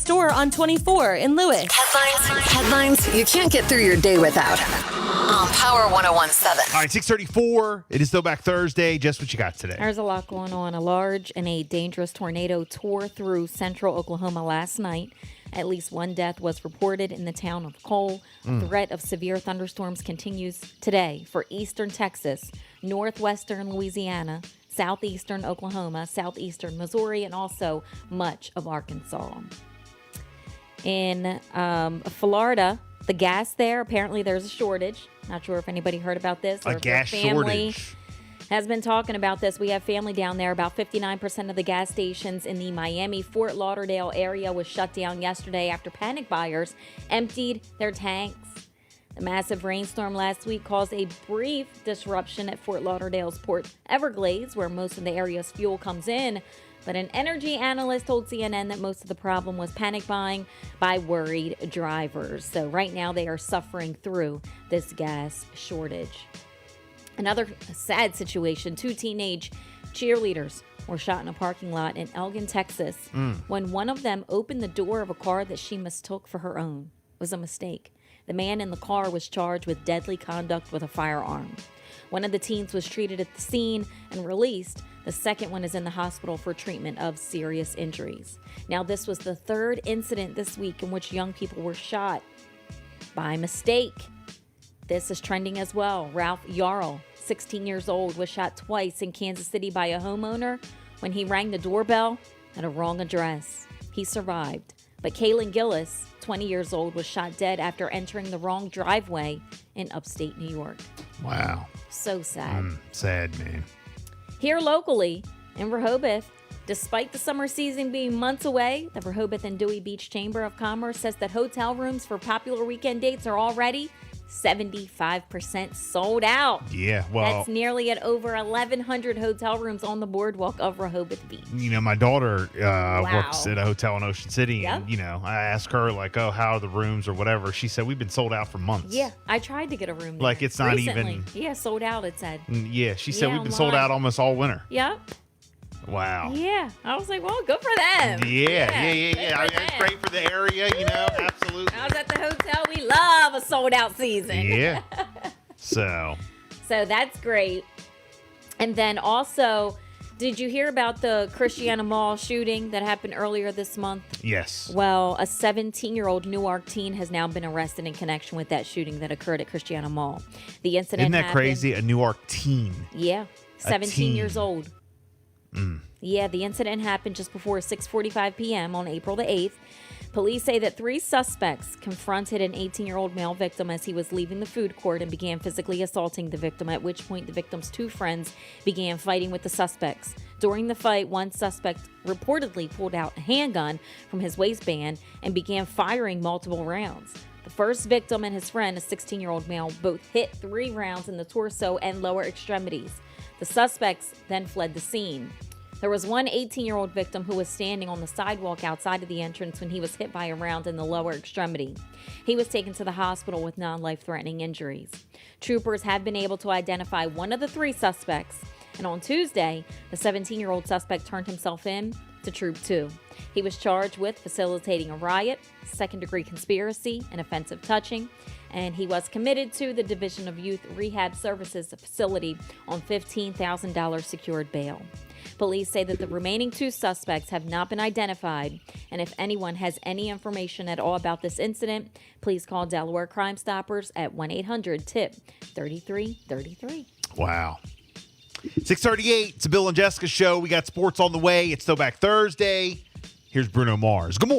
store on 24 in Lewis. Headlines you can't get through your day without. On Power 101.7. All right, 6:34. It is Throwback Thursday. Just what you got today. There's a lot going on. A large and a dangerous tornado tore through central Oklahoma last night. At least one death was reported in the town of Cole. Threat of severe thunderstorms continues today for eastern Texas, northwestern Louisiana, southeastern Oklahoma, southeastern Missouri, and also much of Arkansas. In Florida, the gas there, apparently there's a shortage. Not sure if anybody heard about this. Or A if your gas family shortage. has been talking about this. We have family down there. About 59% of the gas stations in the Miami-Fort Lauderdale area was shut down yesterday after panic buyers emptied their tanks. The massive rainstorm last week caused a brief disruption at Fort Lauderdale's Port Everglades, where most of the area's fuel comes in. But an energy analyst told CNN that most of the problem was panic buying by worried drivers. So right now they are suffering through this gas shortage. Another sad situation, 2 teenage cheerleaders were shot in a parking lot in Elgin, Texas, when one of them opened the door of a car that she mistook for her own. It was a mistake. The man in the car was charged with deadly conduct with a firearm. One of the teens was treated at the scene and released. The second one is in the hospital for treatment of serious injuries. Now, this was the third incident this week in which young people were shot by mistake. This is trending as well. Ralph Yarl, 16 years old, was shot twice in Kansas City by a homeowner when he rang the doorbell at a wrong address. He survived. But Kaylin Gillis, 20 years old, was shot dead after entering the wrong driveway in upstate New York. Wow. So sad. Sad, man. Here locally in Rehoboth, despite the summer season being months away, the Rehoboth and Dewey Beach Chamber of Commerce says that hotel rooms for popular weekend dates are already 75% sold out. Yeah, well, That's nearly at over 1,100 hotel rooms on the boardwalk of Rehoboth Beach. you know, my daughter works at a hotel in Ocean City, Yep. and, you know, I asked her, like, oh, how are the rooms or whatever. She said, we've been sold out for months. Yeah, I tried to get a room there. Like, it's not recently. even- Yeah, sold out, it said. Yeah, she said Yeah, we've been sold online. out almost all winter. Yep. Wow. Yeah. I was like, well, good for them. Yeah. Good I mean, for it's them. great for the area, you know, absolutely. I was at the hotel. We love a sold out season. Yeah. So, So that's great. And then also, did you hear about the Christiana Mall shooting that happened earlier this month? yes. Well, a 17-year-old Newark teen has now been arrested in connection with that shooting that occurred at Christiana Mall. The incident Isn't that happened, crazy? A Newark teen. Yeah, 17 teen. years old. Yeah, the incident happened just before 6:45 p.m. on April the 8th. Police say that 3 suspects confronted an 18-year-old male victim as he was leaving the food court and began physically assaulting the victim, at which point the victim's 2 friends began fighting with the suspects. During the fight, one suspect reportedly pulled out a handgun from his waistband and began firing multiple rounds. The first victim and his friend, a 16-year-old male, both hit 3 rounds in the torso and lower extremities. The suspects then fled the scene. There was one 18-year-old victim who was standing on the sidewalk outside of the entrance when he was hit by a round in the lower extremity. He was taken to the hospital with non-life-threatening injuries. Troopers have been able to identify one of the 3 suspects, and on Tuesday, the 17-year-old suspect turned himself in to Troop 2. He was charged with facilitating a riot, second-degree conspiracy, and offensive touching, and he was committed to the Division of Youth Rehab Services facility on $15,000 secured bail. Police say that the remaining 2 suspects have not been identified, and if anyone has any information at all about this incident, please call Delaware Crime Stoppers at 1-800-TIP-3333. Wow. 6:38. It's a Bill and Jessica show. We got sports on the way. It's Throwback Thursday. Here's Bruno Mars. Good morning.